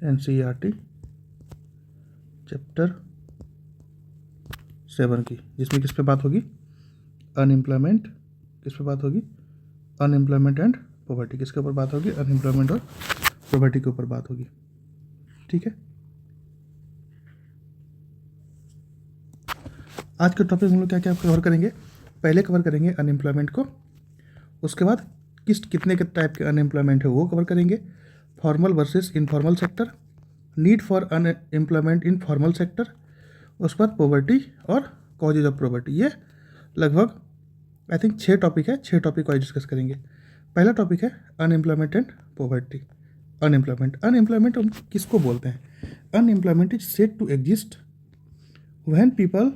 NCERT chapter 7 की, जिसमें किस पे बात होगी? अनएम्प्लॉयमेंट। किस पे बात होगी? Unemployment and poverty. किसके ऊपर बात होगी? अनएम्प्लॉयमेंट और पॉवर्टी के ऊपर बात होगी। ठीक है, आज के टॉपिक हम लोग क्या क्या कवर करेंगे? पहले कवर करेंगे अनएम्प्लॉयमेंट को, उसके बाद कितने के टाइप के अनएम्प्लॉयमेंट है वो कवर करेंगे, formal versus informal sector, need for unemployment in formal sector, उसके बाद पॉवर्टी और कॉजेज ऑफ पॉवर्टी। ये लगभग आई थिंक 6 टॉपिक है, 6 टॉपिक को डिस्कस करेंगे। पहला टॉपिक है अनएम्प्लॉयमेंट एंड पॉवर्टी। अनएम्प्लॉयमेंट हम किसको बोलते हैं? Unemployment is said to exist when people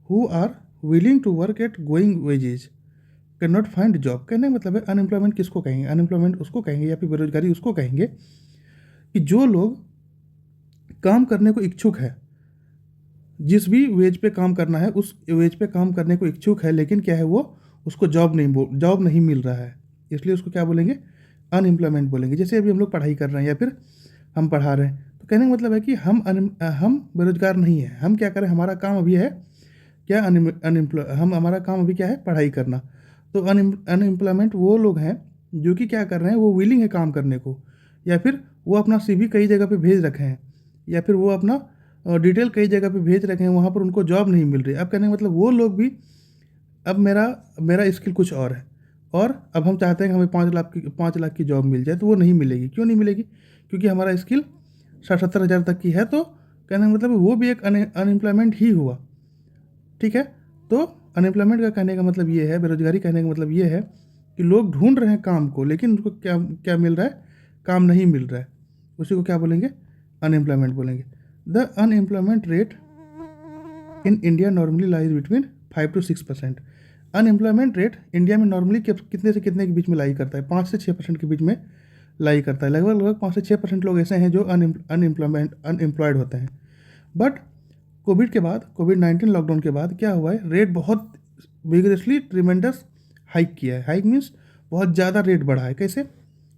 who are willing to work at going wages can not find job. कहने का मतलब है अनएम्प्लॉयमेंट किसको कहेंगे? अनएम्प्लॉयमेंट उसको कहेंगे या फिर बेरोजगारी उसको कहेंगे कि जो लोग काम करने को इच्छुक है, जिस भी वेज पे काम करना है उस वेज पे काम करने को इच्छुक है, लेकिन क्या है वो उसको जॉब नहीं मिल रहा है, इसलिए उसको क्या बोलेंगे? अनएम्प्लॉयमेंट बोलेंगे। जैसे अभी हम लोग पढ़ाई कर रहे हैं या फिर हम पढ़ा रहे हैं, तो कहने का मतलब है कि हम बेरोजगार नहीं है, हम क्या करें, हमारा काम अभी है क्या? हमारा काम अभी क्या है? पढ़ाई करना। तो अनएम्प्लॉयमेंट वो लोग हैं जो कि क्या कर रहे हैं, वो विलिंग है काम करने को, या फिर वो अपना CV कई जगह पे भेज रखे हैं, या फिर वो अपना डिटेल कई जगह पे भेज रखे हैं, वहाँ पर उनको जॉब नहीं मिल रही। अब कहने का मतलब वो लोग भी, अब मेरा स्किल कुछ और है और अब हम चाहते हैं कि हमें 5 लाख की जॉब मिल जाए, तो वो नहीं मिलेगी। क्यों नहीं मिलेगी? क्योंकि हमारा स्किल 60-70 हज़ार तक की है। तो कहने का मतलब वो भी एक अनएम्प्लॉयमेंट ही हुआ। ठीक है, तो अनएम्प्लॉयमेंट का कहने का मतलब ये है, बेरोजगारी कहने का मतलब ये है कि लोग ढूंढ रहे हैं काम को, लेकिन उनको क्या क्या मिल रहा है? काम नहीं मिल रहा है। उसी को क्या बोलेंगे? अनएम्प्लॉयमेंट बोलेंगे। The unemployment rate in India normally lies between 5 to 6%। Unemployment rate India में नॉर्मली कितने से कितने के बीच में लाई करता है? 5 से 6% के बीच में लाई करता है। लगभग 5 से 6% लोग ऐसे हैं जो अनएम्प्लॉयड होते हैं। बट कोविड-19 लॉकडाउन के बाद क्या हुआ है? रेट बहुत विगरसली ट्रिमेंडस हाइक किया है। हाइक मीन्स बहुत ज़्यादा रेट बढ़ा है। कैसे?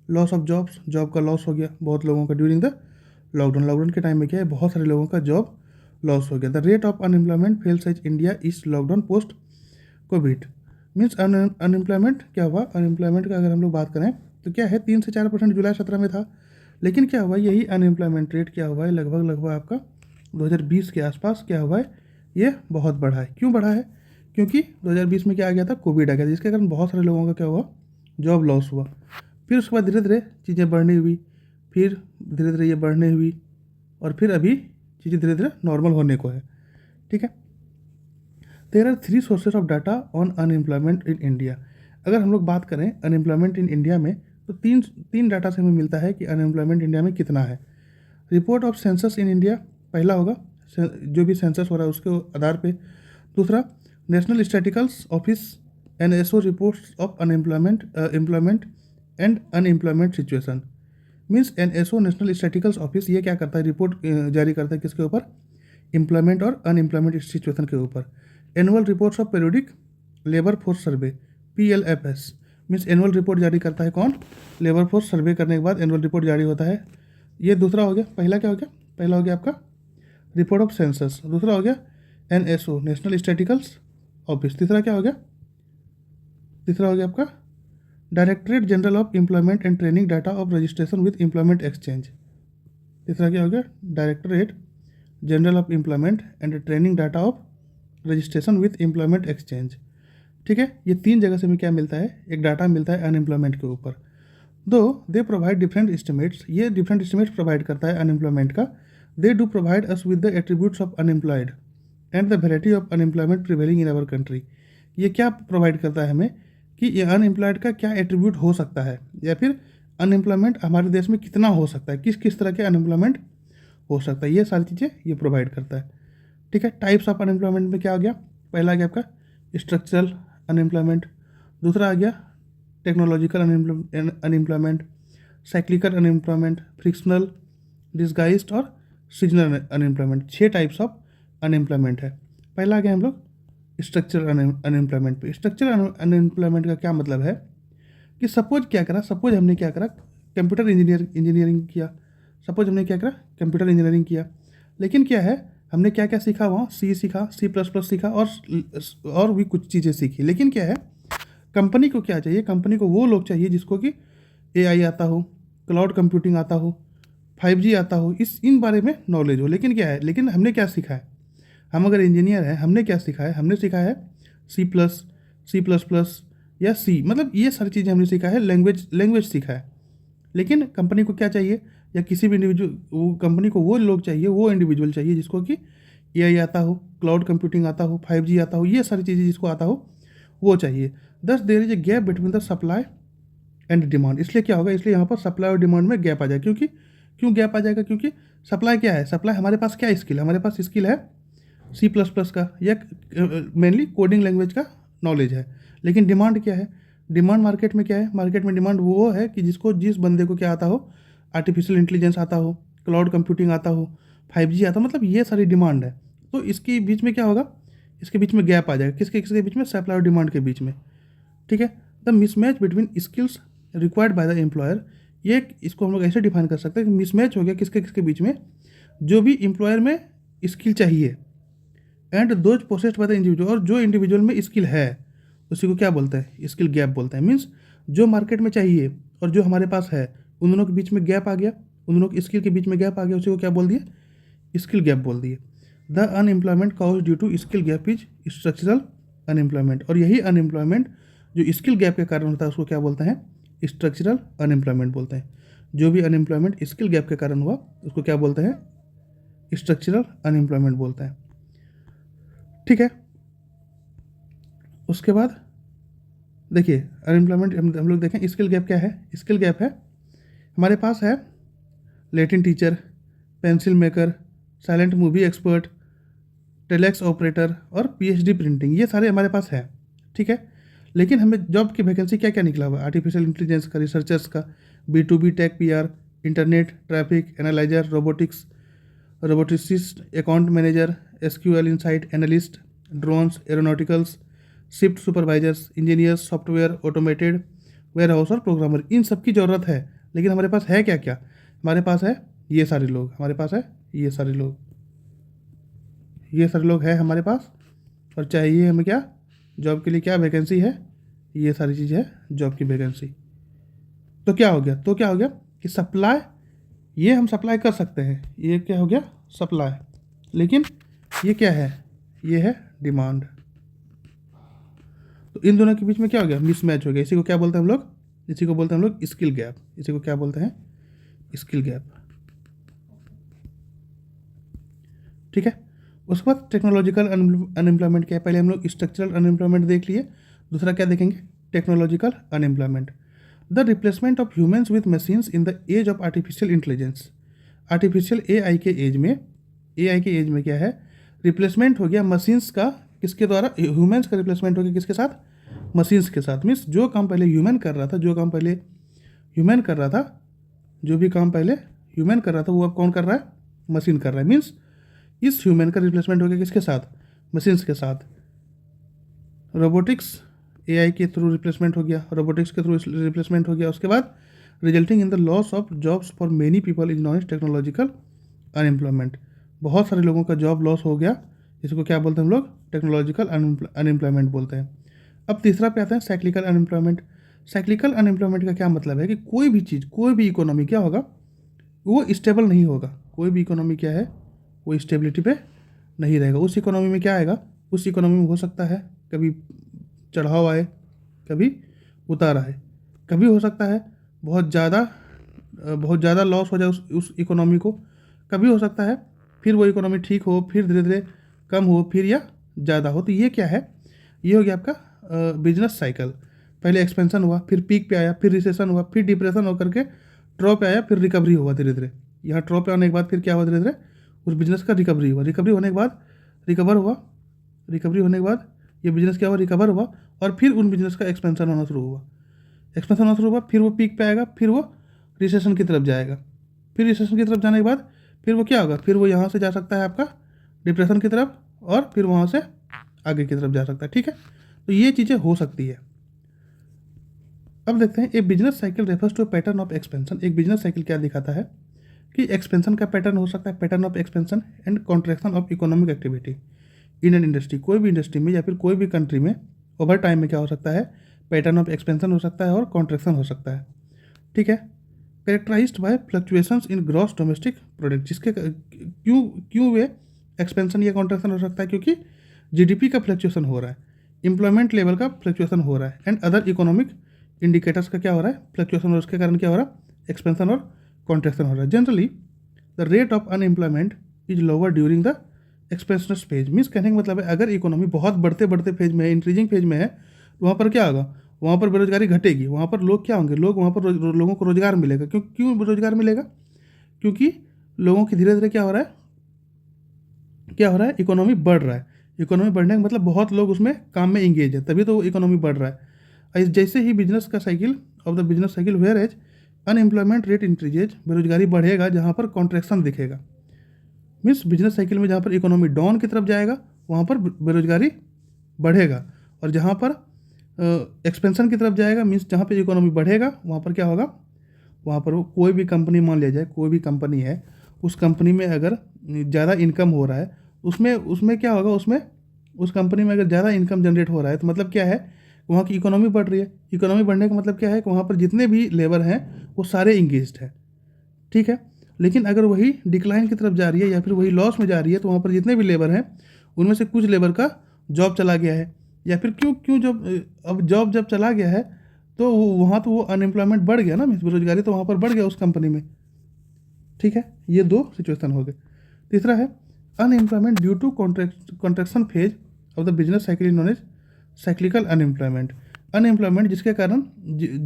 लॉस ऑफ जॉब्स, जॉब का लॉस हो गया बहुत लोगों का ड्यूरिंग द लॉकडाउन के टाइम में क्या है, बहुत सारे लोगों का जॉब लॉस हो गया। The rate of unemployment fails as India is lockdown post covid. Means unemployment क्या हुआ? अनएम्प्लॉयमेंट का अगर हम लोग बात करें तो क्या है, 3 से 4% जुलाई 17 में था, लेकिन क्या हुआ, यही अनएम्प्लॉयमेंट रेट क्या हुआ है, लगभग आपका 2020 के आसपास क्या हुआ है, ये बहुत बढ़ा है। क्यों बढ़ा है? क्योंकि 2020 में क्या आ गया था? कोविड आ गया था, जिसके कारण बहुत सारे लोगों का क्या हुआ? जॉब लॉस हुआ। फिर उसके बाद धीरे धीरे चीज़ें बढ़नी हुई, फिर धीरे धीरे ये बढ़ने हुई, और फिर अभी चीज़ें धीरे धीरे नॉर्मल होने को है। ठीक है, there are 3 sources of data on unemployment in India. अगर हम लोग बात करें अनएम्प्लॉयमेंट इन इंडिया में, तो तीन डाटा से हमें मिलता है कि अनएम्प्लॉयमेंट इंडिया में कितना है। Report of census in India पहला होगा, जो भी सेंसस हो रहा है उसके आधार पे। दूसरा, national statisticals office NSO reports of employment and unemployment situation. Means NSO national statisticals office ये क्या करता है? रिपोर्ट जारी करता है किसके ऊपर? एम्प्लॉयमेंट और अनएम्प्लॉयमेंट सिचुएशन के ऊपर। Annual reports of periodic labour force survey PLFS। Means annual report जारी करता है कौन? लेबर फोर्स सर्वे करने के बाद एनुअल रिपोर्ट जारी होता है। ये दूसरा हो गया। पहला क्या हो गया? पहला हो गया आपका रिपोर्ट ऑफ सेंसस, दूसरा हो गया NSO नेशनल स्टैटिस्टिकल्स ऑफिस, तीसरा क्या हो गया? तीसरा हो गया आपका directorate general of employment and training data of registration with employment exchange. तीसरा क्या हो गया? Directorate general of employment and training data of registration with employment exchange. ठीक है, ये 3 जगह से हमें क्या मिलता है? एक डाटा मिलता है अनएम्प्लॉयमेंट के ऊपर। दो दे प्रोवाइड डिफरेंट एस्टिमेट्स, ये डिफरेंट एस्टिमेट्स प्रोवाइड करता है अनएम्प्लॉयमेंट का। They do provide us with the attributes of unemployed and the variety of unemployment prevailing in our country. ये क्या प्रोवाइड करता है हमें कि ये अनएम्प्लॉयड का क्या एट्रीब्यूट हो सकता है, या फिर अनएम्प्लॉयमेंट हमारे देश में कितना हो सकता है, किस किस तरह के अनएम्प्लॉयमेंट हो सकता है, ये सारी चीज़ें ये प्रोवाइड करता है। ठीक है, टाइप्स ऑफ अनएम्प्लॉयमेंट में क्या आ गया? पहला आ गया आपका स्ट्रक्चरल अनएम्प्लॉयमेंट, दूसरा आ गया technological unemployment, cyclical unemployment, frictional, disguised और seasonal unemployment. 6 types of unemployment है। पहला आ गया हम लोग स्ट्रक्चरल अनएम्प्लॉयमेंट पे। स्ट्रक्चरल अनएम्प्लॉयमेंट का क्या मतलब है कि सपोज हमने क्या करा, कंप्यूटर इंजीनियरिंग किया, सपोज हमने क्या करा, कंप्यूटर इंजीनियरिंग किया, लेकिन क्या है हमने क्या क्या सीखा वहाँ, सी सीखा, C++ सीखा और भी कुछ चीज़ें सीखी। लेकिन क्या है कंपनी को क्या चाहिए, कंपनी को वो लोग चाहिए जिसको कि AI आता हो, क्लाउड कंप्यूटिंग आता हो, 5G आता हो, इन बारे में नॉलेज हो। लेकिन क्या है, लेकिन हमने क्या सीखा है, हम अगर इंजीनियर हैं हमने क्या सीखा है, हमने सीखा है C++ या सी, मतलब ये सारी चीज़ें हमने सीखा है, लैंग्वेज सीखा है। लेकिन कंपनी को क्या चाहिए, या किसी भी इंडिविजुअल कंपनी को वो लोग चाहिए, वो इंडिविजुअल चाहिए जिसको कि AI आता हो, क्लाउड कंप्यूटिंग आता हो, 5G आता हो, ये सारी चीज़ें जिसको आता हो वो चाहिए। Thus there is a gap between the supply and demand. इसलिए क्या होगा, इसलिए यहाँ पर सप्लाई और डिमांड में गैप आ जाएगा। क्यों गैप आ जाएगा, क्योंकि सप्लाई क्या है, सप्लाई हमारे पास क्या स्किल है, हमारे पास स्किल है C++ का या मेनली कोडिंग लैंग्वेज का नॉलेज है। लेकिन डिमांड क्या है, डिमांड मार्केट में क्या है, मार्केट में डिमांड वो है कि जिस बंदे को क्या आता हो, आर्टिफिशियल इंटेलिजेंस आता हो, क्लाउड कंप्यूटिंग आता हो, 5G आता हो, मतलब ये सारी डिमांड है। तो इसके बीच में क्या होगा, इसके बीच में गैप आ जाएगा, किसके बीच में, सप्लाई और डिमांड के बीच में। ठीक है, the mismatch between skills required by the employer, ये इसको हम लोग ऐसे डिफाइन कर सकते हैं कि मिसमैच हो गया किसके बीच में, जो भी एम्प्लॉयर में स्किल चाहिए and those possessed by the individual, और जो इंडिविजुअल में स्किल है उसी को क्या बोलते हैं, स्किल गैप बोलते हैं। मीन्स जो मार्केट में चाहिए और जो हमारे पास है उन दोनों के बीच में गैप आ गया, उन दोनों के स्किल के बीच में गैप आ गया, उसी को क्या बोल दिए, स्किल गैप बोल दिए। The unemployment cause due to skill gap is structural unemployment, और यही अनएम्प्लॉयमेंट जो स्किल गैप के कारण होता है उसको क्या बोलते हैं, स्ट्रक्चरल अनएम्प्लॉयमेंट बोलते हैं। जो भी अनएम्प्लॉयमेंट स्किल गैप के कारण हुआ उसको क्या बोलते हैं, स्ट्रक्चरल अनएम्प्लॉयमेंट बोलते हैं। ठीक है, उसके बाद देखिए अनएम्प्लॉयमेंट हम लोग देखें, स्किल गैप क्या है, स्किल गैप है हमारे पास है Latin teacher, pencil maker, silent movie expert, telex operator और PhD प्रिंटिंग, ये सारे हमारे पास है। ठीक है, लेकिन हमें जॉब की वैकेंसी क्या क्या निकला हुआ है, आर्टिफिशियल इंटेलिजेंस का, रिसर्चर्स का, B2B tech PR, internet traffic analyser, roboticist, account manager, SQL insight analyst, drones, aeronauticals, shift supervisors, engineers, software, automated, warehouse और प्रोग्रामर, इन सब की ज़रूरत है। लेकिन हमारे पास है क्या क्या, हमारे पास है ये सारे लोग, हमारे पास है ये सारे लोग, ये सारे लोग हैं हमारे पास। और चाहिए हमें क्या, जॉब के लिए क्या वैकेंसी है, ये सारी चीज़ है जॉब की वैकेंसी। तो क्या हो गया कि सप्लाई, ये हम सप्लाई कर सकते हैं, ये क्या हो गया सप्लाई, लेकिन ये क्या है, ये है डिमांड। तो इन दोनों के बीच में क्या हो गया, मिसमैच हो गया। इसी को क्या बोलते हैं हम लोग, इसी को बोलते हैं हम लोग स्किल गैप, इसी को क्या बोलते हैं, स्किल गैप। ठीक है, उसके बाद टेक्नोलॉजिकल अनएम्प्लॉयमेंट क्या है, पहले हम लोग स्ट्रक्चरल अनएम्प्लॉयमेंट देख लिए, दूसरा क्या देखेंगे, technological unemployment. The replacement of humans with machines in the age of artificial intelligence, artificial AI के एज में क्या है, रिप्लेसमेंट हो गया मशीन्स का, किसके द्वारा, ह्यूमन्स का रिप्लेसमेंट हो गया किसके साथ, मशीन्स के साथ। मीन्स जो काम पहले ह्यूमन कर रहा था, जो भी काम पहले ह्यूमन कर रहा था वो अब कौन कर रहा है, मशीन कर रहा है। मीन्स इस ह्यूमन का रिप्लेसमेंट हो गया किसके साथ, मशीन्स के साथ। रोबोटिक्स AI के थ्रू रिप्लेसमेंट हो गया, रोबोटिक्स के थ्रू रिप्लेसमेंट हो गया। उसके बाद resulting in the loss of jobs for many people is known as technological unemployment, बहुत सारे लोगों का जॉब लॉस हो गया, इसको क्या बोलते हैं हम लोग, टेक्नोलॉजिकल अनएम्प्लॉयमेंट बोलते हैं। अब तीसरा पे आता है साइक्लिकल अनएम्प्लॉयमेंट। साइक्लिकल अनएम्प्लॉयमेंट का क्या मतलब है कि कोई भी चीज़, कोई भी इकोनॉमी क्या होगा, वो स्टेबल नहीं होगा। कोई भी इकोनॉमी क्या है, वो स्टेबिलिटी पे नहीं रहेगा। उस इकोनॉमी में क्या आएगा, उस इकोनॉमी में हो सकता है कभी चढ़ाव आए, कभी उतार आए, कभी हो सकता है बहुत ज़्यादा लॉस हो जाए उस इकोनॉमी को, कभी हो सकता है फिर वो इकोनॉमी ठीक हो, फिर धीरे धीरे कम हो, फिर या ज़्यादा हो। तो ये क्या है, ये हो गया आपका बिजनेस साइकिल। पहले एक्सपेंशन हुआ, फिर पीक पे आया, फिर रिसेशन हुआ, फिर डिप्रेशन होकर के ड्रॉप पे आया, फिर रिकवरी हुआ धीरे धीरे। यहाँ ड्रॉप पे आने के बाद फिर क्या हुआ, धीरे धीरे उस बिजनेस का रिकवरी हुआ, रिकवरी होने के बाद ये बिजनेस क्या हुआ, रिकवर हुआ, और फिर उन बिजनेस का एक्सपेंशन होना शुरू हुआ, फिर वो पीक पे आएगा, फिर वो रिसेशन की तरफ जाएगा, फिर रिसेशन की तरफ जाने के बाद फिर वो क्या होगा, फिर वो यहाँ से जा सकता है आपका डिप्रेशन की तरफ, और फिर वहाँ से आगे की तरफ जा सकता है। ठीक है, तो ये चीज़ें हो सकती है। अब देखते हैं, a business cycle refers to pattern of expansion. एक बिजनेस साइकिल क्या दिखाता है कि एक्सपेंशन का पैटर्न हो सकता है, pattern of expansion and contraction of economic activity in an industry. कोई भी इंडस्ट्री में या फिर कोई भी कंट्री में ओवर टाइम में क्या हो सकता है, पैटर्न ऑफ एक्सपेंशन हो सकता है और कॉन्ट्रैक्शन हो सकता है। ठीक है। Characterized by fluctuations in gross domestic product, जिसके क्यों क्यों वे एक्सपेंशन या कॉन्ट्रैक्शन हो सकता है, क्योंकि जीडीपी का फ्लक्चुएशन हो रहा है, एम्प्लॉयमेंट लेवल का फ्लक्चुएशन हो रहा है एंड अदर इकोनॉमिक इंडिकेटर्स का क्या हो रहा है, फ्लक्चुएशन, और उसके कारण क्या हो रहा है, एक्सपेंशन और कॉन्ट्रैक्शन हो रहा है। Generally the rate of unemployment is lower during the expansions phase. Means कहने का मतलब है अगर इकोनॉमी बहुत बढ़ते बढ़ते फेज में है, इंक्रीजिंग फेज में है, तो वहाँ पर क्या होगा, वहाँ पर बेरोजगारी घटेगी, वहाँ पर लोग क्या होंगे, लोग वहाँ पर लोगों को रोजगार मिलेगा। क्यों रोजगार मिलेगा, क्योंकि लोगों की धीरे धीरे क्या हो रहा है, इकोनॉमी बढ़ रहा है। इकोनॉमी बढ़ने का मतलब बहुत लोग उसमें काम में इंगेज है, तभी तो इकोनॉमी बढ़ रहा है। जैसे ही बिजनेस का cycle of the business cycle whereas unemployment rate increases, बेरोजगारी बढ़ेगा जहाँ पर कॉन्ट्रैक्शन दिखेगा। मीन्स बिजनेस साइकिल में जहाँ पर इकोनॉमी डाउन की तरफ जाएगा वहाँ पर बेरोजगारी बढ़ेगा, और जहाँ पर एक्सपेंशन की तरफ जाएगा, मीन्स जहाँ पर इकोनॉमी बढ़ेगा वहाँ पर क्या होगा, वहाँ पर वो कोई भी कंपनी मान लिया जाए, कोई भी कंपनी है, उस कंपनी में अगर ज़्यादा इनकम हो रहा है, उसमें क्या होगा, उस कंपनी में अगर ज़्यादा इनकम जनरेट हो रहा है तो मतलब क्या है, वहाँ की इकोनॉमी बढ़ रही है। इकोनॉमी बढ़ने का मतलब क्या है कि वहाँ पर जितने भी लेबर हैं वो सारे इंगेज्ड हैं। ठीक है। लेकिन अगर वही डिक्लाइन की तरफ जा रही है या फिर वही लॉस में जा रही है, तो वहाँ पर जितने भी लेबर हैं उनमें से कुछ लेबर का जॉब चला गया है, या फिर क्यों जब जॉब चला गया है तो वहाँ तो वो अनएम्प्लॉयमेंट बढ़ गया ना, मीन्स बेरोजगारी तो वहाँ पर बढ़ गया उस कंपनी में। ठीक है, ये दो सिचुएशन हो गए। तीसरा है unemployment due to contraction phase of the business cycle known as cyclical unemployment. Unemployment जिसके कारण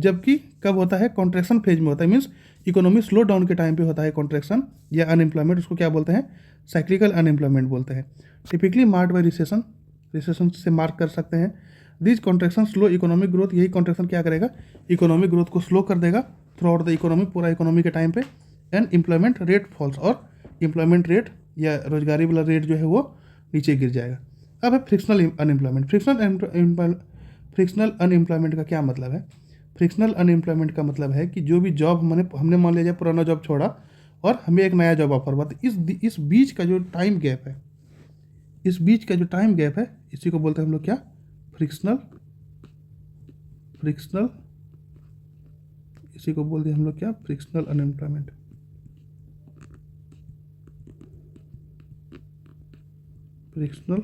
जबकि कब होता है, कॉन्ट्रैक्शन फेज में होता है, मीन्स इकोनॉमी स्लो डाउन के टाइम पे होता है कॉन्ट्रैक्शन या अनएम्प्लॉयमेंट, उसको क्या बोलते हैं, साइक्लिकल अनएम्प्लॉयमेंट बोलते हैं। टिपिकली मार्क्ड बाय रिसेशन से मार्क कर सकते हैं। This contraction slow economic growth, यही कॉन्ट्रैक्शन क्या करेगा, इकोनॉमिक ग्रोथ को स्लो कर देगा थ्रू आउट द इकोनॉमी, पूरा इकोनॉमी के टाइम पे। एंड एम्प्लॉयमेंट रेट फॉल्स, और एम्प्लॉयमेंट रेट या रोजगारी वाला रेट जो है वो नीचे गिर जाएगा। अब है फ्रिक्शनल अनएम्प्लॉयमेंट। फ्रिक्शनल अनएम्प्लॉयमेंट का क्या मतलब है, फ्रिक्शनल अनएम्प्लॉयमेंट का मतलब है कि जो भी जॉब हमने मान लिया जाए पुराना जॉब छोड़ा और हमें एक नया जॉब ऑफर हुआ, तो इस बीच का जो टाइम गैप है, इसी को बोलते हैं हम लोग क्या, फ्रिक्शनल, इसी को बोलते हैं हम लोग क्या, फ्रिक्शनल अनएम्प्लॉयमेंट। फ्रिक्शनल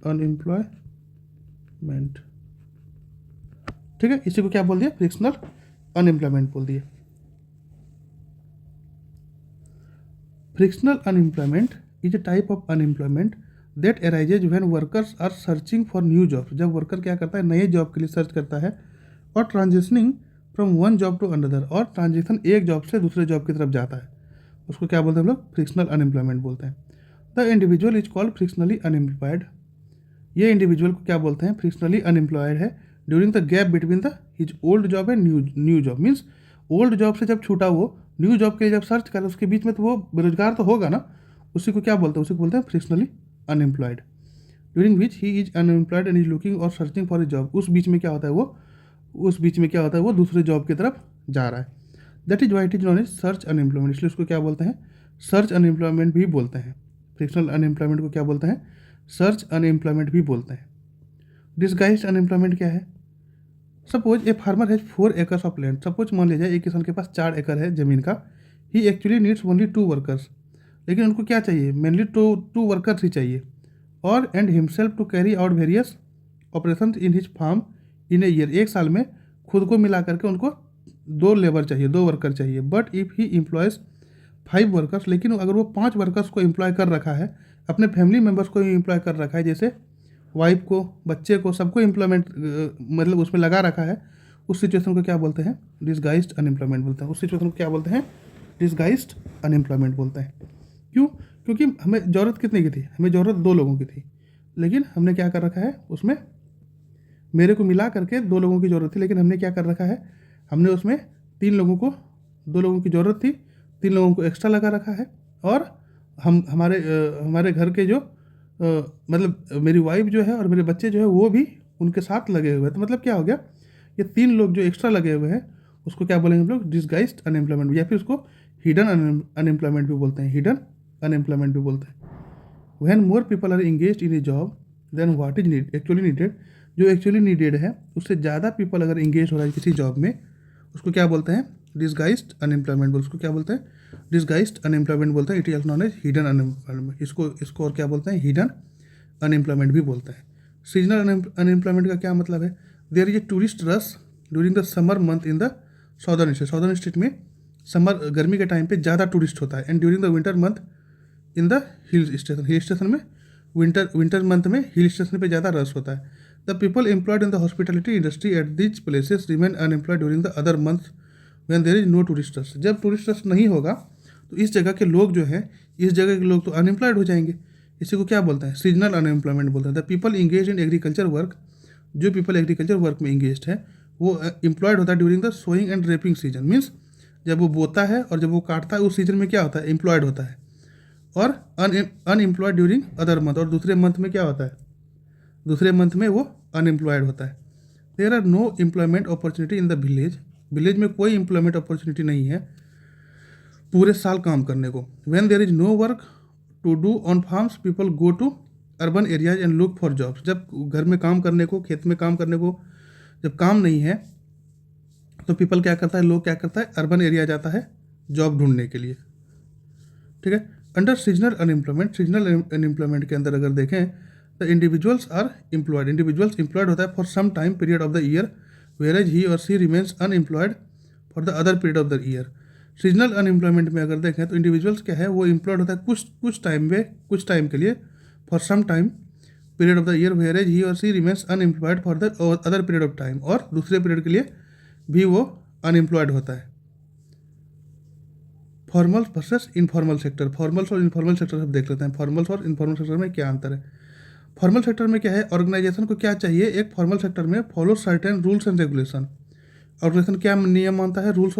अनएम्प्लॉयमेंट, ठीक है, इसी को क्या बोल दिया, फ्रिक्शनल अनएम्प्लॉयमेंट बोल दिए। Frictional unemployment is a type of unemployment that arises when workers are searching for new job. जब वर्कर क्या करता है, नए जॉब के लिए सर्च करता है, और transitioning from one job to another, और ट्रांजिशन एक जॉब से दूसरे जॉब की तरफ जाता है, उसको क्या बोलते हैं हम लोग, फ्रिक्शनल अनएम्प्लॉयमेंट बोलते हैं। The individual is called frictionally unemployed. ये इंडिविजुअल को क्या बोलते हैं, फ्रिक्शनली अनएम्प्लॉयड है during the gap between the his old job and new job. Means old job से जब छूटा वो न्यू जॉब के लिए जब सर्च करे, उसके बीच में तो वो बेरोजगार तो होगा ना, उसी को क्या बोलते हैं, उसी को बोलते हैं frictionally unemployed. During which he is unemployed and is looking or searching for a job. उस बीच में क्या होता है वो दूसरे जॉब की तरफ जा रहा है। That is why it is known as search unemployment, इसलिए उसको क्या बोलते हैं, सर्च अनएम्प्लॉयमेंट भी बोलते हैं। फ्रिक्शनल अनएम्प्लॉयमेंट को क्या बोलते हैं, सर्च अनएम्प्लॉयमेंट भी बोलते हैं। डिसगाइज्ड अनएम्प्लॉयमेंट क्या है, suppose a farmer has 4 acres of land. Suppose मान लीजिए एक किसान के पास 4 एकड़ है ज़मीन का। ही एक्चुअली नीड्स ओनली 2 वर्कर्स, लेकिन उनको क्या चाहिए, मेनली टू वर्कर्स ही चाहिए, और and himself to carry out various operation in his farm in a year. एक साल में खुद को मिला करके उनको 2 वर्कर चाहिए। But if he employees 5 workers, लेकिन अगर वो 5 वर्कर्स को एम्प्लॉय कर रखा है, अपने फैमिली मेम्बर्स को एम्प्लॉय कर रखा है, जैसे वाइफ को, बच्चे को, सबको एम्प्लॉयमेंट मतलब उसमें लगा रखा है, उस सिचुएशन को क्या बोलते हैं, डिसगाइज्ड अनएम्प्लॉयमेंट बोलते हैं। उस सिचुएशन को क्या बोलते हैं, डिसगाइज्ड अनएम्प्लॉयमेंट बोलते हैं। क्यों, क्योंकि हमें ज़रूरत कितने की थी, हमें ज़रूरत 2 लोगों की थी, लेकिन हमने क्या कर रखा है, उसमें मेरे को मिला करके 2 लोगों की ज़रूरत थी, लेकिन हमने क्या कर रखा है, हमने उसमें 2 लोगों की ज़रूरत थी, 3 लोगों को एक्स्ट्रा लगा रखा है। और हमारे घर के जो मतलब मेरी वाइफ जो है और मेरे बच्चे जो है वो भी उनके साथ लगे हुए हैं। तो मतलब क्या हो गया, ये 3 लोग जो एक्स्ट्रा लगे हुए हैं उसको क्या बोलेंगे हम लोग, डिसगाइज्ड अनएम्प्लॉयमेंट, या फिर उसको हिडन अनएम्प्लॉयमेंट भी बोलते हैं, हिडन अनएम्प्लॉयमेंट भी बोलते हैं। When more people are engage in a job then what is actually needed, जो एक्चुअली नीडेड है उससे ज़्यादा पीपल अगर इंगेज हो रहा है किसी जॉब में, उसको क्या बोलते हैं? डिसगाइज्ड अनएम्प्लॉयमेंट बोलते हैं। उसको क्या बोलते हैं? डिसगाइज्ड अनएम्प्लॉयमेंट बोलते हैं। It is known as hidden unemployment. इसको और क्या बोलते हैं? हिडन अनएम्प्लॉयमेंट भी बोलते हैं। सीजनल अनएम्प्लॉयमेंट का क्या मतलब है? There is a tourist rush during the summer month in the southern state. Southern state में समर गर्मी के टाइम पे ज़्यादा टूरिस्ट होता है। And during the winter month in the hill station में विंटर मंथ में हिल स्टेशन पे ज़्यादा रश होता है। The people employed in the hospitality industry at these places remain unemployed during the other month when there is no tourist rush. जब tourist rush नहीं होगा तो इस जगह के लोग जो है, इस जगह के लोग तो अनएम्प्लॉयड हो जाएंगे। इसी को क्या बोलते हैं? सीजनल अनएम्प्लॉयमेंट बोलते हैं। The people engage in agriculture work, जो पीपल एग्रीकल्चर वर्क में इंगेज है वो एम्प्लॉयड होता है during the sowing and reaping season. Means जब वो बोता है और जब वो काटता है उस सीजन में क्या होता है? एम्प्लॉयड होता है। और अनएम्प्लॉयड ड्यूरिंग अदर मंथ, और दूसरे मंथ में क्या होता है? दूसरे मंथ में वो अनएम्प्लॉयड होता है। There are no employment opportunity in the village, village में कोई एम्प्लॉयमेंट अपॉर्चुनिटी नहीं है पूरे साल काम करने को। When there is no work to do on farms people go to urban areas and look for jobs. जब घर में काम करने को, खेत में काम करने को जब काम नहीं है तो पीपल क्या करता है, लोग क्या करता है? अर्बन एरिया जाता है जॉब ढूंढने के लिए। ठीक है। Under seasonal unemployment, seasonal unemployment के अंदर अगर देखें the individuals are employed, individuals employed होता है for some time period of the year whereas he or she remains unemployed for the other period of the year. Seasonal unemployment में अगर देखें तो इंडिविजुअल्स क्या है, वो एम्प्लॉयड होता है कुछ टाइम के लिए for some time period of the year whereas he or she remains unemployed for the other period of time, और दूसरे पीरियड के लिए भी वो अनएम्प्लॉयड होता है। Formal versus informal sector, formals और इनफॉर्मल सेक्टर सब देख लेते हैं। फॉर्मल्स और इनफॉर्मल सेक्टर में क्या अंतर है? फॉर्मल सेक्टर में क्या है, ऑर्गेनाइजेशन को क्या चाहिए? एक फॉर्मल सेक्टर में follow certain rules and regulation. Organisation क्या नियम मानता है? रूल्स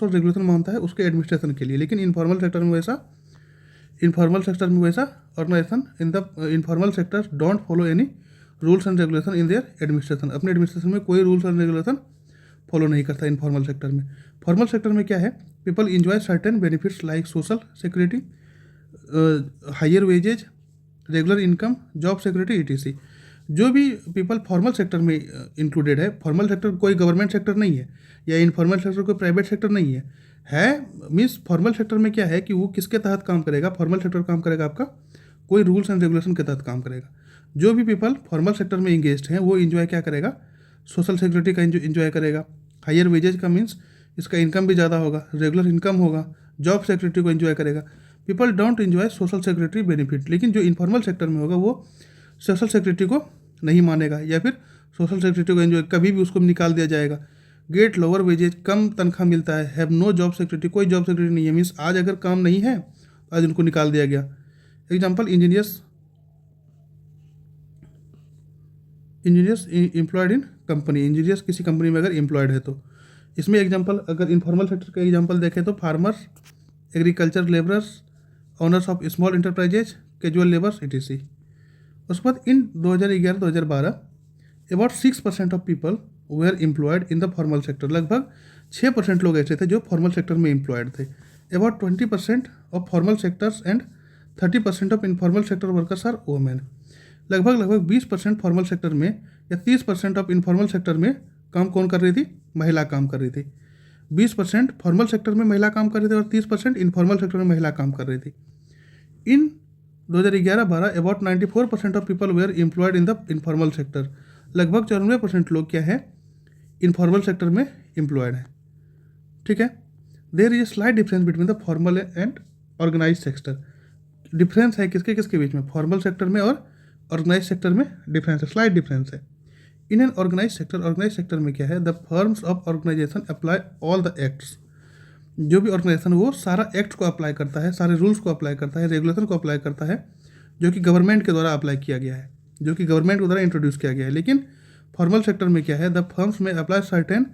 और रेगुलेशन मानता है उसके एडमिनिस्ट्रेशन के लिए। लेकिन इनफॉर्मल सेक्टर में वैसा organisation in the informal sector don't follow any rules and regulation in their administration. अपने एडमिनिस्ट्रेशन में कोई रूल्स एंड रेगुलेशन फॉलो नहीं करता इनफॉर्मल सेक्टर में। फॉर्मल सेक्टर में क्या है? People enjoy certain benefits like social security, higher wages, regular income, job security etc। जो भी पीपल फॉर्मल सेक्टर में इंक्लूडेड है, फॉर्मल सेक्टर कोई गवर्नमेंट सेक्टर नहीं है या इनफॉर्मल सेक्टर कोई प्राइवेट सेक्टर नहीं है मीन्स फॉर्मल सेक्टर में क्या है कि वो किसके तहत काम करेगा? फॉर्मल सेक्टर काम करेगा आपका कोई रूल्स एंड रेगुलेशन के तहत काम करेगा। जो भी पीपल फॉर्मल सेक्टर में इंगेज्ड हैं वो इंजॉय क्या करेगा? सोशल सिक्योरिटी का इंजॉय करेगा, हायर वेजेज का मीन्स इसका इनकम भी ज़्यादा होगा, रेगुलर इनकम होगा, जॉब सिक्योरिटी को एंजॉय करेगा। People don't enjoy social security benefit. लेकिन जो इनफॉर्मल सेक्टर में होगा वो सोशल सिक्योरिटी को नहीं मानेगा या फिर सोशल सिक्योरिटी को एंजॉय, कभी भी उसको निकाल दिया जाएगा। गेट लोअर वेजेज, कम तनख्वाह मिलता है। हैव नो जॉब सिक्योरिटी, कोई जॉब सिक्योरिटी नहीं है। मीन्स आज अगर काम नहीं है तो आज उनको निकाल दिया गया। Example engineers employed in company, engineers किसी कंपनी में अगर एम्प्लॉयड है तो इसमें एग्जांपल अगर इनफॉर्मल सेक्टर का एग्जांपल देखें तो farmers, agriculture labourers, owners of small enterprises, casual labours etc। उसके बाद in 2011-2012 about 6% of people were employed in the formal sector. लगभग 6% लोग ऐसे थे जो फॉर्मल सेक्टर में एम्प्लॉयड थे। About 20% of formal sectors and 30% of informal sector workers are women. लगभग 20% फॉर्मल सेक्टर में या 30% ऑफ इनफॉर्मल सेक्टर में काम कौन कर रही थी? महिला काम कर रही थी। 20% फॉर्मल सेक्टर में महिला काम कर रही थी और 30% इनफॉर्मल सेक्टर में महिला काम कर रही थी। In 2011-12 about 94% of people were employed in the informal sector. लगभग 94% लोग क्या है? इनफॉर्मल सेक्टर में एम्प्लॉयड है। ठीक है। There is slight difference between the formal and organise sector. Difference है किसके बीच में? फॉर्मल सेक्टर में और ऑर्गेनाइज सेक्टर में डिफरेंस है, स्लाइट डिफरेंस है। इन एन ऑर्गेनाइज सेक्टर में क्या है? The firms of organisation apply all the acts. जो भी ऑर्गेनाइजेशन वो सारा एक्ट को अप्लाई करता है, सारे रूल्स को अप्लाई करता है, रेगुलेशन को अप्लाई करता है जो कि गवर्नमेंट के द्वारा अप्लाई किया गया है, जो कि गवर्नमेंट के द्वारा इंट्रोड्यूस किया गया है। लेकिन फॉर्मल सेक्टर में क्या है? द फर्म्स में apply certain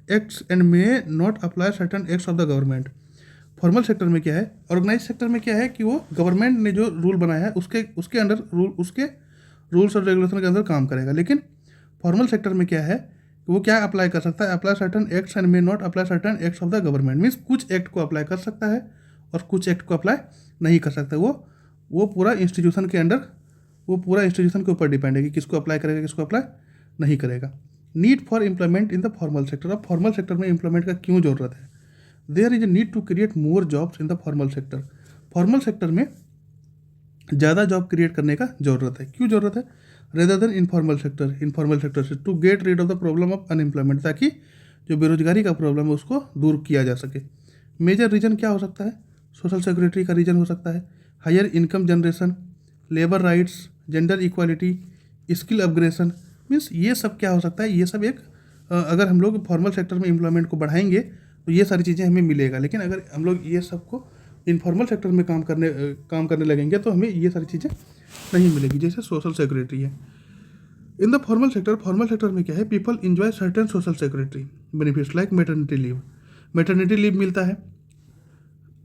acts and may not apply certain acts of the government. Formal sector में क्या है? ऑर्गेनाइज सेक्टर में क्या है कि वो गवर्नमेंट ने जो रूल बनाया है उसके अंडर उसके रूल्स और रेगुलेशन के अंदर काम करेगा। लेकिन फॉर्मल सेक्टर में क्या है वो क्या अप्लाई कर सकता है, apply certain acts and may not apply certain acts of the government. Means कुछ एक्ट को अप्लाई कर सकता है और कुछ एक्ट को अप्लाई नहीं कर सकता। वो पूरा इंस्टीट्यूशन के अंडर, वो पूरा इंस्टीट्यूशन के ऊपर डिपेंड है कि किसको अप्लाई करेगा, किसको अप्लाई नहीं करेगा। Need for employment in the formal sector. अब फॉर्मल सेक्टर में एम्प्लॉयमेंट का क्यों जरूरत है? There is a need to create more jobs in the formal sector. Formal sector में ज़्यादा जॉब क्रिएट करने का ज़रूरत है। क्यों ज़रूरत है? रेदर देन इनफॉर्मल सेक्टर से to get rid of the problem of unemployment, ताकि जो बेरोजगारी का प्रॉब्लम है उसको दूर किया जा सके। मेजर रीजन क्या हो सकता है? सोशल सिक्योरिटी का रीजन हो सकता है, higher income generation, labour rights, gender equality, skill upgradation. Means ये सब क्या हो सकता है? ये सब एक अगर हम लोग फॉर्मल सेक्टर में एम्प्लॉयमेंट को बढ़ाएंगे तो ये सारी चीज़ें हमें मिलेगा। लेकिन अगर हम लोग ये सबको इनफॉर्मल सेक्टर में काम करने लगेंगे तो हमें ये सारी चीज़ें नहीं मिलेगी, जैसे सोशल सिक्योरिटी है। इन द फॉर्मल सेक्टर में क्या है? People enjoy certain social security benefits like maternity leave मिलता है।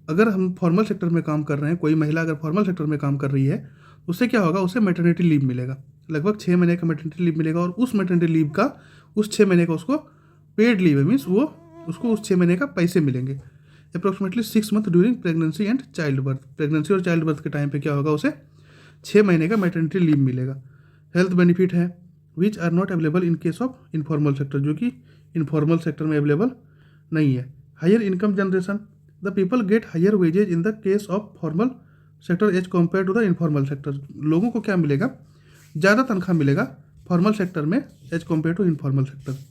अगर हम फॉर्मल सेक्टर में काम कर रहे हैं, कोई महिला अगर फॉर्मल सेक्टर में काम कर रही है, उससे क्या होगा? उससे मैटरनिटी लीव मिलेगा, लगभग 6 महीने का मैटरनिटी लीव मिलेगा। और उस मैटरनिटी लीव का, उस 6 महीने का उसको पेड लीव है, मीन्स वो उसको उस 6 महीने का पैसे मिलेंगे। Approximately 6 month during pregnancy and childbirth. Pregnancy और चाइल्ड बर्थ के टाइम पे क्या होगा? उसे 6 महीने का मैटरनिटी लीव मिलेगा। हेल्थ बेनिफिट है which are not available in case of informal sector, जो कि इनफॉर्मल सेक्टर में अवेलेबल नहीं है। Higher income generation, the people get higher wages in the case of formal sector as compare to the informal sector. लोगों को क्या मिलेगा? ज़्यादा तनख्वाह मिलेगा फॉर्मल सेक्टर में as compare to informal sector.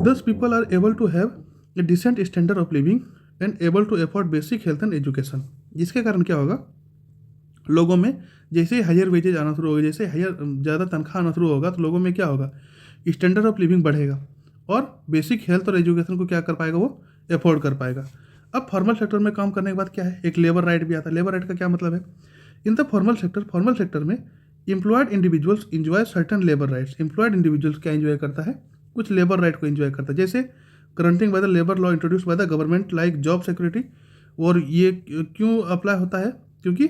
Thus people are able to have a decent standard of living and able to afford basic health and education। जिसके कारण क्या होगा? लोगों में जैसे हायर वेजेज आना शुरू होगा, जैसे हायर ज़्यादा तनख्वाह आना शुरू होगा, तो लोगों में क्या होगा? स्टैंडर्ड ऑफ लिविंग बढ़ेगा और बेसिक हेल्थ और एजुकेशन को क्या कर पाएगा? वो अफोर्ड कर पाएगा। अब फॉर्मल सेक्टर में काम करने के बाद क्या है? एक लेबर राइट भी आता है। लेबर राइट का क्या मतलब है? इन द फॉर्मल सेक्टर में employed individuals enjoy certain labour rights. Employed individuals क्या इंजॉय करता है? कुछ लेबर राइट को एंजॉय करता है, जैसे granting by the labour law introduce by the government like job security. और ये क्यों अप्लाई होता है? क्योंकि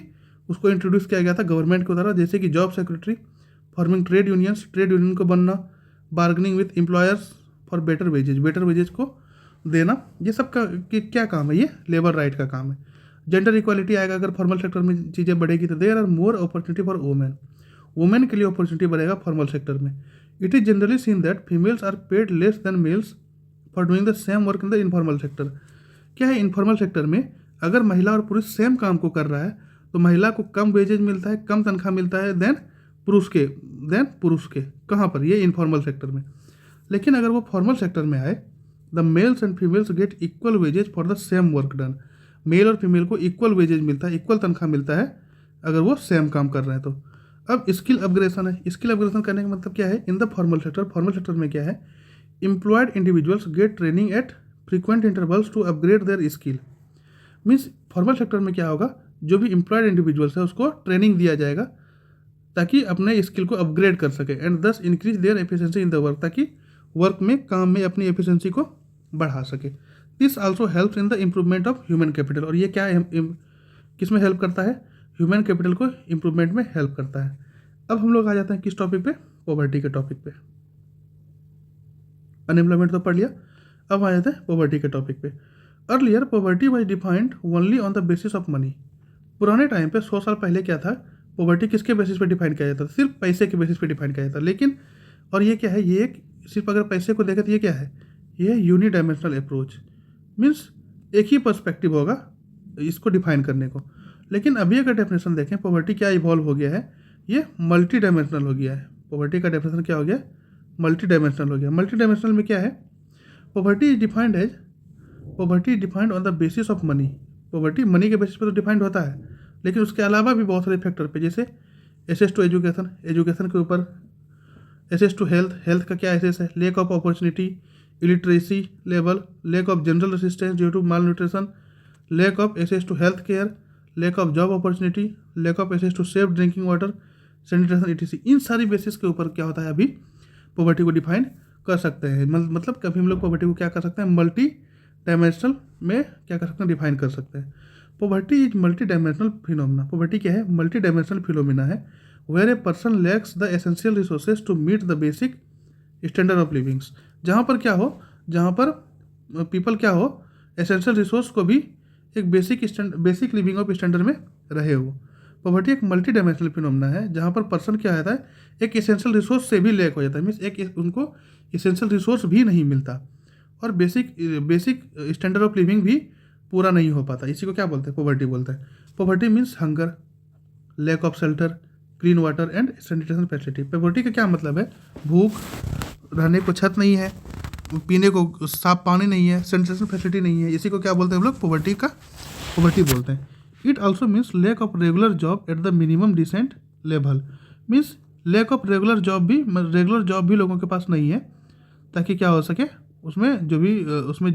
उसको इंट्रोड्यूस किया गया था गवर्नमेंट के द्वारा, जैसे कि job security, forming trade union को बनना, bargaining with employers for better wages को देना। ये सब का क्या काम है? ये लेबर राइट का काम है। जेंडर इक्वालिटी आएगा अगर फॉर्मल सेक्टर में चीज़ें बढ़ेगी तो there are more opportunity for women के लिए अपॉर्चुनिटी बढ़ेगा फॉर्मल सेक्टर में। It is generally seen that females are paid less than males for doing the same work in the informal sector. क्या है? इनफॉर्मल सेक्टर में अगर महिला और पुरुष सेम काम को कर रहा है तो महिला को कम वेजेज मिलता है, कम तनख्वाह मिलता है देन पुरुष के। कहाँ पर? ये इनफॉर्मल सेक्टर में। लेकिन अगर वो फॉर्मल सेक्टर में आए, the males and females get equal wages for the same work done. Male और फीमेल को इक्वल वेजेज मिलता है, इक्वल तनख्वाह मिलता है अगर वो सेम काम कर रहे हैं तो। अब स्किल अपग्रेडेशन है। स्किल अपग्रेडेशन करने का मतलब क्या है? इन द फॉर्मल सेक्टर में क्या है? Employed individuals get training at frequent intervals to upgrade their skill. Means formal sector में क्या होगा? जो भी एम्प्लॉयड इंडिविजुअल्स है उसको ट्रेनिंग दिया जाएगा ताकि अपने स्किल को अपग्रेड कर सके, एंड दस increase their efficiency in the work, ताकि वर्क में, काम में अपनी एफिशिएंसी को बढ़ा सके। This also helps in the improvement of human capital. और ये क्या है? किस में हेल्प करता है? ह्यूमन कैपिटल को इम्प्रूवमेंट में हेल्प करता है। अब हम लोग आ जाते हैं किस टॉपिक पे? पॉवर्टी के टॉपिक पे। अनएम्प्लॉयमेंट तो पढ़ लिया, अब आ जाते हैं पॉवर्टी के टॉपिक पे। Earlier poverty was defined only on the basis of money. पुराने टाइम पे 100 साल पहले क्या था? पॉवर्टी किसके बेसिस पे डिफाइन किया जाता था? सिर्फ पैसे के बेसिस पे डिफाइन किया जाता था। लेकिन और ये क्या है? ये एक सिर्फ अगर पैसे को देखें तो ये क्या है? ये यूनिडायमेंशनल अप्रोच। मीन्स एक ही पर्सपेक्टिव होगा इसको डिफाइन करने को। लेकिन अभी अगर डेफिनेशन देखें, पॉवर्टी क्या इवॉल्व हो गया है? ये मल्टी डायमेंशनल हो गया है। पॉवर्टी का डेफिनेशन क्या हो गया? मल्टी डायमेंशनल हो गया। मल्टी डायमेंशनल में क्या है? Poverty is defined on the basis of money. Poverty money के बेसिस पे तो डिफाइंड होता है, लेकिन उसके अलावा भी बहुत सारे फैक्टर पे, जैसे एसेस टू एजुकेशन के ऊपर, एसेस टू हेल्थ का क्या एसेस है? Lack of opportunity, illiteracy level, lack of general assistance due to malnutrition, lack of access to health care, lack of job opportunity, lack of access to safe drinking water, sanitation etc। इन सारी basis के ऊपर क्या होता है? अभी poverty को define कर सकते हैं। मतलब कभी हम लोग पॉवर्टी को क्या कर सकते हैं? मल्टी डायमेंशनल में क्या कर सकते हैं? डिफाइन कर सकते हैं। Poverty is multidimensional phenomena. Poverty क्या है? मल्टी डायमेंशनल फिनोमिना है where a person lacks the essential resources to meet the basic standard of livings. जहाँ पर क्या हो, जहाँ पर पीपल क्या हो, एसेंशियल रिसोर्स को भी एक बेसिक लिविंग ऑफ स्टैंडर्ड में रहे हो। पॉवर्टी एक मल्टी डायमेंशनल फिनोमेना है जहाँ पर पर्सन क्या होता है, एक एसेंशियल रिसोर्स से भी लैक हो जाता है, मीन्स एक उनको एसेंशियल रिसोर्स भी नहीं मिलता और बेसिक स्टैंडर्ड ऑफ लिविंग भी पूरा नहीं हो पाता। इसी को क्या बोलते हैं, पॉवर्टी बोलते हैं। Poverty means hunger, lack of shelter, clean water and sanitation facility. Poverty का क्या मतलब है, भूख, रहने को छत नहीं है, पीने को साफ पानी नहीं है, सैनिटेशन फैसिलिटी नहीं है, इसी को क्या बोलते हैं हम लोग, पॉवर्टी बोलते हैं। It also means lack of regular job at the minimum decent level. Means lack of regular job भी लोगों के पास नहीं है, ताकि क्या हो सके, उसमें जो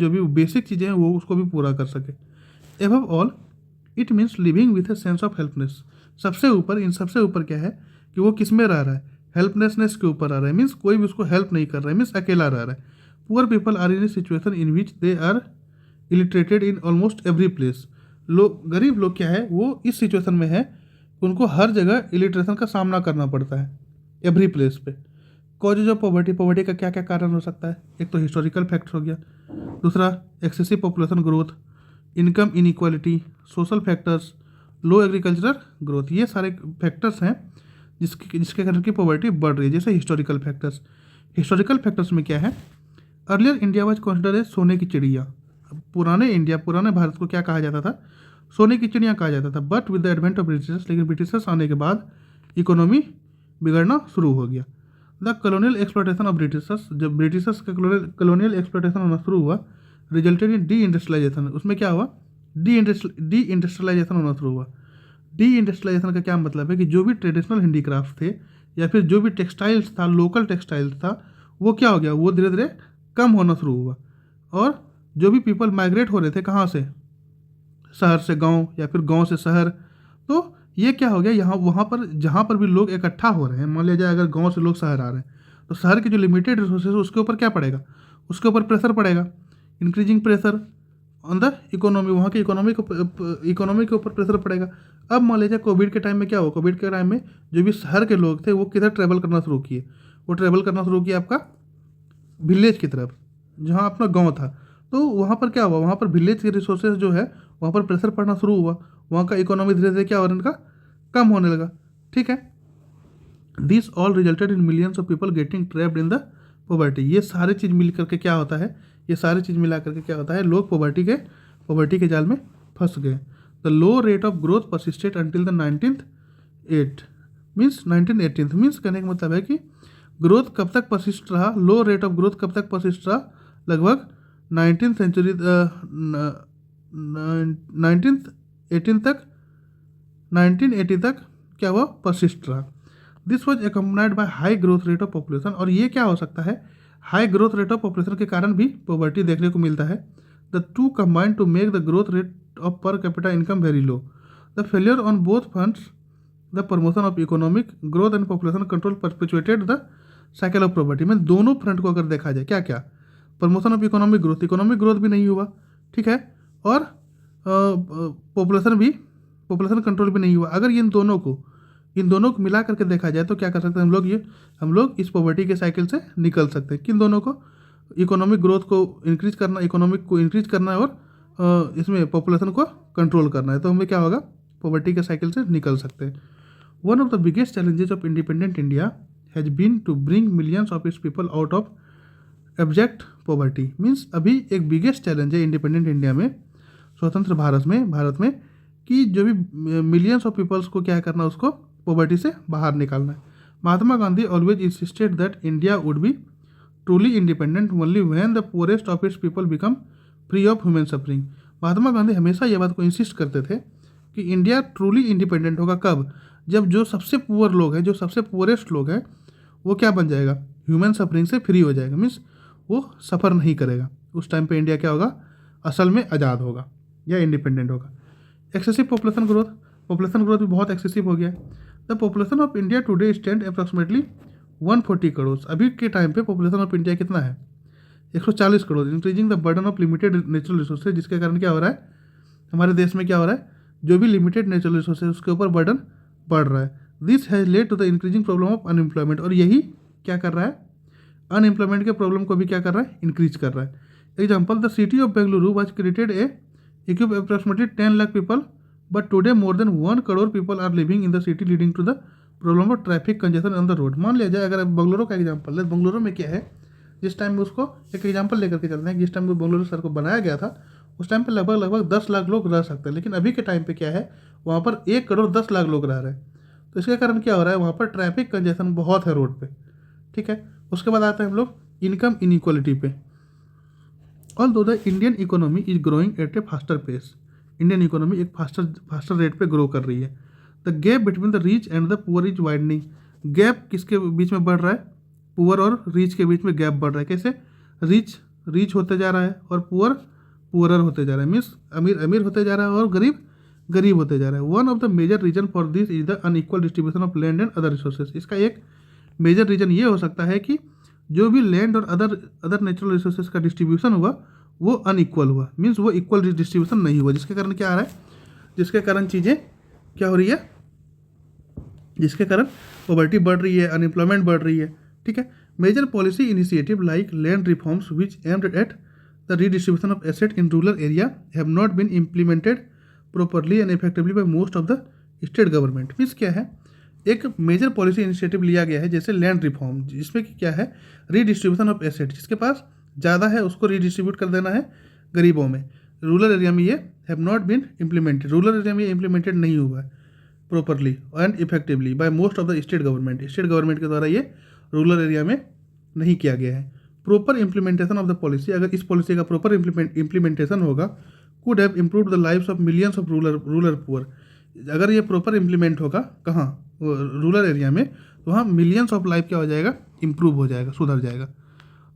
भी बेसिक चीज़ें हैं वो उसको भी पूरा कर सके। Above all it means living with a sense of helplessness. इन सबसे ऊपर क्या है कि वो किस में रह रहा है, हेल्पनेसनेस के ऊपर आ रहा है, मीन्स कोई भी उसको हेल्प नहीं कर रहा है, मीन्स अकेला रह रहा है। Poor people are in a situation in which they are illiterated in almost every place. गरीब लोग क्या है, वो इस सिचुएशन में है, उनको हर जगह इलिटरेशन का सामना करना पड़ता है, एवरी प्लेस पे। कॉजेज ऑफ पॉवर्टी का क्या क्या कारण हो सकता है, एक तो हिस्टोरिकल फैक्ट्स हो गया, दूसरा excessive population growth, income inequality, social factors, low agricultural growth, ये सारे फैक्टर्स हैं जिसके कारण की पॉवर्टी बढ़ रही है। जैसे हिस्टोरिकल फैक्टर्स में क्या है, earlier India was considered as सोने की चिड़िया। पुराने भारत को क्या कहा जाता था, सोने की चिड़िया कहा जाता था। But with the advent of Britishers, लेकिन ब्रिटिशर्स आने के बाद इकोनॉमी बिगड़ना शुरू हो गया। The colonial exploitation of Britishers, जब ब्रिटिशर्स का कॉलोनियल एक्सप्लॉयटेशन होना शुरू हुआ, रिजल्टेड इन डी इंडस्ट्रियलाइजेशन। उसमें क्या हुआ, डी इंडस्ट्रियलाइजेशन होना शुरू हुआ। डी इंडस्ट्रियलाइजेशन का क्या मतलब है कि जो भी ट्रेडिशनल हैंडीक्राफ्ट थे या फिर जो भी टेक्सटाइल्स था, लोकल टेक्सटाइल्स था, वो क्या हो गया, वो धीरे धीरे कम होना शुरू हुआ। और जो भी पीपल माइग्रेट हो रहे थे, कहाँ से, शहर से गांव या फिर गांव से शहर, तो ये क्या हो गया, यहाँ वहाँ पर जहाँ पर भी लोग इकट्ठा हो रहे हैं, मान लिया जाए अगर गांव से लोग शहर आ रहे हैं, तो शहर के जो लिमिटेड रिसोर्सेज उसके ऊपर क्या पड़ेगा, उसके ऊपर प्रेशर पड़ेगा, increasing pressure on the economy, वहाँ की इकोनॉमी के ऊपर प्रेशर पड़ेगा। अब मान लीजिए कोविड के टाइम में क्या हुआ, कोविड के टाइम में जो भी शहर के लोग थे वो किधर ट्रैवल करना शुरू किए, वो ट्रैवल करना शुरू किया आपका विलेज की तरफ, जहाँ अपना गाँव था। तो वहाँ पर क्या हुआ, वहाँ पर विलेज के रिसोर्सेज जो है वहाँ पर प्रेशर पड़ना शुरू हुआ, वहाँ का इकोनॉमी धीरे धीरे क्या हो रहा है, इनका कम होने लगा। ठीक है, this all resulted in millions of people getting trapped in the poverty. ये सारी चीज़ मिल करके क्या होता है, ये सारी चीज़ मिला करके क्या होता है, लोग पॉवर्टी के जाल में फंस गए। The low rate of growth persisted until the 1918 means कहने का मतलब है कि ग्रोथ कब तक परसिस्ट रहा, लो रेट ऑफ ग्रोथ कब तक परसिस्ट रहा, लगभग 1980 तक क्या हुआ, परसिस्ट रहा। This was accompanied by high growth rate of population. और ये क्या हो सकता है, high growth rate of population के कारण भी पॉवर्टी देखने को मिलता है। The two combined to make the growth rate of per capita income very low. The failure on both fronts, the promotion of economic growth and population control perpetuated the cycle of poverty. में दोनों front को अगर देखा जाए, क्या क्या, promotion of economic growth भी नहीं हुआ, ठीक है, और पॉपुलेशन कंट्रोल भी नहीं हुआ। अगर इन दोनों को मिला करके देखा जाए तो क्या कर सकते हैं हम लोग इस पॉवर्टी के साइकिल से निकल सकते हैं। किन दोनों को, इकोनॉमिक ग्रोथ को इंक्रीज करना है और इसमें पॉपुलेशन को कंट्रोल करना है, तो हमें क्या होगा, पॉवर्टी के साइकिल से निकल सकते हैं। One of the biggest challenges of independent India has been to bring millions of its people out of abject poverty. Means अभी एक बिगेस्ट चैलेंज है इंडिपेंडेंट इंडिया में, स्वतंत्र भारत में कि जो भी मिलियंस ऑफ पीपल्स को क्या करना, उसको पॉवर्टी से बाहर निकालना है। Mahatma Gandhi always insisted that India would be truly independent only when the poorest of its people become free of human suffering. Mahatma Gandhi हमेशा ये बात को इंसिस्ट करते थे कि इंडिया ट्रूली इंडिपेंडेंट होगा कब, जब जो सबसे पुअर लोग हैं, जो सबसे पुअरेस्ट लोग हैं, वो क्या बन जाएगा, ह्यूमन सफरिंग से फ्री हो जाएगा, मीन्स वो सफ़र नहीं करेगा। उस टाइम पे इंडिया क्या होगा, असल में आज़ाद होगा या इंडिपेंडेंट होगा। एक्सेसिव पॉपुलेशन ग्रोथ भी बहुत एक्सेसिव हो गया। The population of India today stand approximately 140 crore. अभी के टाइम पे पॉपुलेशन ऑफ इंडिया कितना है, 140 crore. Increasing the burden of limited natural resources, जिसके कारण क्या हो रहा है, हमारे देश में क्या हो रहा है, जो भी लिमिटेड नेचुरल रिसोर्सेज उसके ऊपर बर्डन बढ़ रहा है। This has led to the increasing problem of unemployment, और यही क्या कर रहा है, अनएम्प्लॉयमेंट के प्रॉब्लम को भी क्या कर रहा है, इंक्रीज कर रहा है. Example, the city of Bengaluru was created a equip approximately 10 lakh people, but today more than 1 crore people are living in the city, leading to the problem of traffic congestion on the road. मान लिया जाए, अगर बंगलुरु का example है, बंगलुरु में क्या है, जिस टाइम में उसको एक एग्जांपल लेकर के चलते हैं, जिस टाइम में बंगलुरु शहर को बनाया गया था उस टाइम पे लगभग 10 लाख लोग रह सकते हैं, लेकिन अभी के टाइम पे क्या है, वहाँ पर 1 करोड़ 10 लाख लोग रह रहे हैं. तो इसके कारण क्या हो रहा है, वहाँ पर ट्रैफिक कंजेशन बहुत है रोड पे. ठीक है, उसके बाद आते हैं हम लोग इनकम इनइक्वालिटी पे. Although the Indian economy is growing at a faster pace, Indian economy एक फास्टर रेट पे ग्रो कर रही है. The gap between the rich and the poor is widening. Gap किसके बीच में बढ़ रहा है, पुअर और रिच के बीच में गैप बढ़ रहा है. कैसे, रिच होते जा रहा है और पुअरर होते जा रहा है, मीन्स अमीर होते जा रहा है और गरीब होते जा रहा है. One of the major reason for this is the unequal distribution of land and other resources. इसका एक मेजर रीजन ये हो सकता है कि जो भी लैंड और अदर नेचुरल रिसोर्सेज का डिस्ट्रीब्यूशन हुआ वो अनइक्वल हुआ, मीन्स वो इक्वल डिस्ट्रीब्यूशन नहीं हुआ, जिसके कारण क्या आ रहा है, जिसके कारण चीज़ें क्या हो रही है, जिसके कारण पॉवर्टी बढ़ रही है, अनएम्प्लॉयमेंट बढ़ रही है. ठीक है, major policy initiative like land reforms which aimed at the redistribution of asset in rural area have not been implemented properly and effectively by most of the state government. Means क्या है, एक major policy initiative लिया गया है जैसे land reform, जिसमें कि क्या है, रीडिस्ट्रीब्यूशन ऑफ एसेट, जिसके पास ज़्यादा है उसको रीडिस्ट्रीब्यूट कर देना है गरीबों में. रूरल एरिया में ये have not been implemented, rural area में ये इम्प्लीमेंटेड नहीं हुआ है properly and effectively by most of the state government के द्वारा ये रूरल एरिया में नहीं किया गया है. Proper implementation of the policy, अगर इस पॉलिसी का प्रॉपर इम्प्लीमेंटेशन होगा, could have improved the lives of millions of rural poor. अगर ये प्रॉपर इम्प्लीमेंट होगा कहाँ, रूरल एरिया में, तो वहाँ मिलियंस ऑफ लाइफ क्या हो जाएगा, इम्प्रूव हो जाएगा, सुधर जाएगा.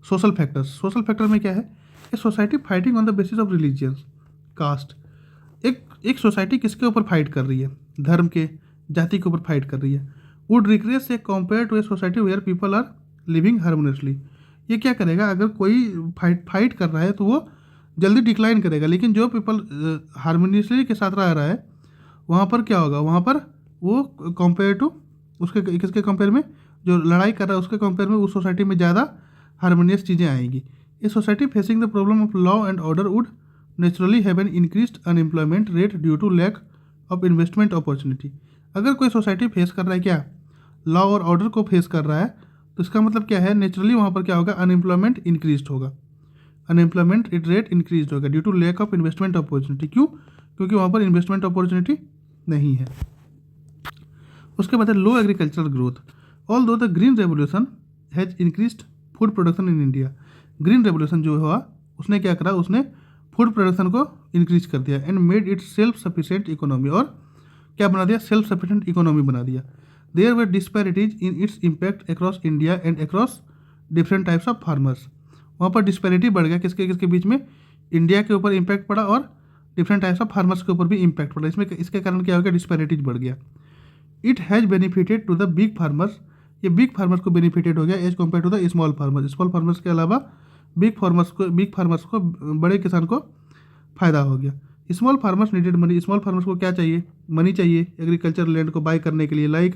सोशल फैक्टर में क्या है, a society fighting on the basis of religions, caste. एक सोसाइटी किसके ऊपर फाइट कर रही है, धर्म के, जाति के ऊपर फाइट कर रही है. Would regress a compare to a society where people are living harmoniously. ये क्या करेगा, अगर कोई फाइट कर रहा है तो वो जल्दी डिक्लाइन करेगा, लेकिन जो पीपल हार्मोनियसली के साथ रह रहा है वहाँ पर क्या होगा, वहाँ पर वो कंपेयर टू उसके किसके कंपेयर में, जो लड़ाई कर रहा है उसके कंपेयर में उस सोसाइटी में ज़्यादा हार्मोनियस चीज़ें आएंगी. A society facing the problem of law and order would naturally have an increased unemployment rate due to lack of investment opportunity. अगर कोई सोसाइटी फेस कर रहा है क्या, लॉ और ऑर्डर को फेस कर रहा है, तो इसका मतलब क्या है, नेचुरली वहाँ पर क्या होगा, अनएम्प्लॉयमेंट इंक्रीज होगा, अनएम्प्लॉयमेंट रेट इंक्रीज होगा due to lack of investment opportunity. क्यों, क्योंकि वहाँ पर इन्वेस्टमेंट अपॉर्चुनिटी नहीं है. उसके बाद है low agricultural growth. Although the green revolution has increased food production in India. Green revolution जो हुआ उसने क्या करा, उसने फूड प्रोडक्शन को इंक्रीज कर दिया and made it self sufficient economy, और क्या बना दिया, सेल्फ सफिशिएंट इकोनॉमी बना दिया. There were disparities in its impact across India and across different types of farmers. वहाँ पर डिस्पैरिटी बढ़ गया, किसके बीच में, इंडिया के ऊपर इम्पैक्ट पड़ा और डिफरेंट टाइप्स ऑफ फार्मर्स के ऊपर भी इम्पैक्ट पड़ा. इसमें इसके कारण क्या हो गया, डिस्पैरिटीज बढ़ गया. It has benefited to the big farmers. ये बिग फार्मर्स को बेनिफिटेड हो गया as compare to the small farmers के अलावा बिग फार्मर्स को बड़े किसान को फ़ायदा हो गया. Small farmers needed money. Small farmers को क्या चाहिए, मनी चाहिए एग्रीकल्चर लैंड को बाय करने के लिए, लाइक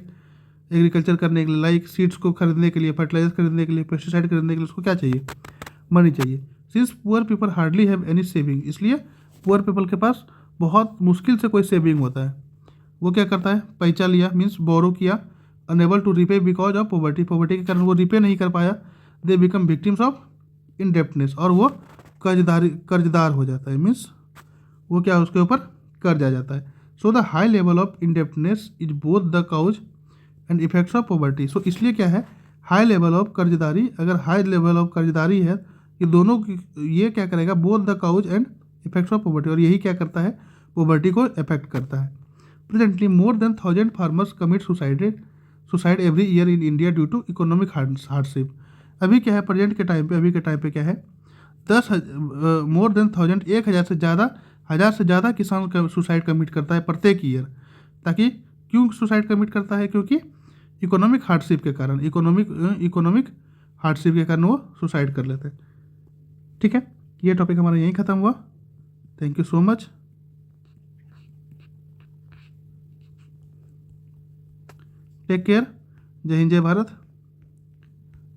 एग्रीकल्चर करने के लिए, लाइक सीड्स को खरीदने के लिए, फर्टिलाइजर खरीदने के लिए, पेस्टिसाइड खरीदने के लिए उसको क्या चाहिए, मनी चाहिए. Since poor people hardly have any saving, इसलिए पुअर पीपल के पास बहुत मुश्किल से कोई सेविंग होता है. वो क्या करता है, पैसा लिया, मीन्स बोरो किया, unable to repay because of poverty के कारण वो रिपे नहीं कर पाया. They become victims of indebtedness, और वो कर्जदार हो जाता है, मीन्स वो क्या उसके ऊपर कर्ज आ जाता है. So the high level of indebtedness is both the cause and effects of poverty. So इसलिए क्या है, हाई लेवल ऑफ कर्जदारी, अगर हाई लेवल ऑफ कर्जदारी है, ये दोनों ये क्या करेगा, both the cause and effects of poverty, और यही क्या करता है, पॉवर्टी को इफेक्ट करता है. Presently more than 1000 farmers commit suicide every year in India due to economic hardship. अभी क्या है, प्रेजेंट के टाइम पे, अभी के टाइम पे क्या है, मोर देन 1000, 1000 से ज़्यादा किसान का सुसाइड कमिट करता है प्रत्येक ईयर. ताकि क्यों सुसाइड कमिट करता है, क्योंकि इकोनॉमिक हार्डशिप के कारण, इकोनॉमिक हार्डशिप के कारण वो सुसाइड कर लेते हैं. ठीक है, ये टॉपिक हमारा यहीं ख़त्म हुआ. Thank you so much. Take care, जय हिंद जय भारत,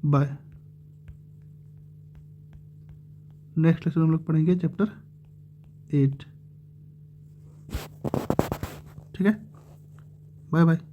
बाय। नेक्स्ट लेक्चर हम लोग पढ़ेंगे चैप्टर 8। ठीक है, बाय बाय।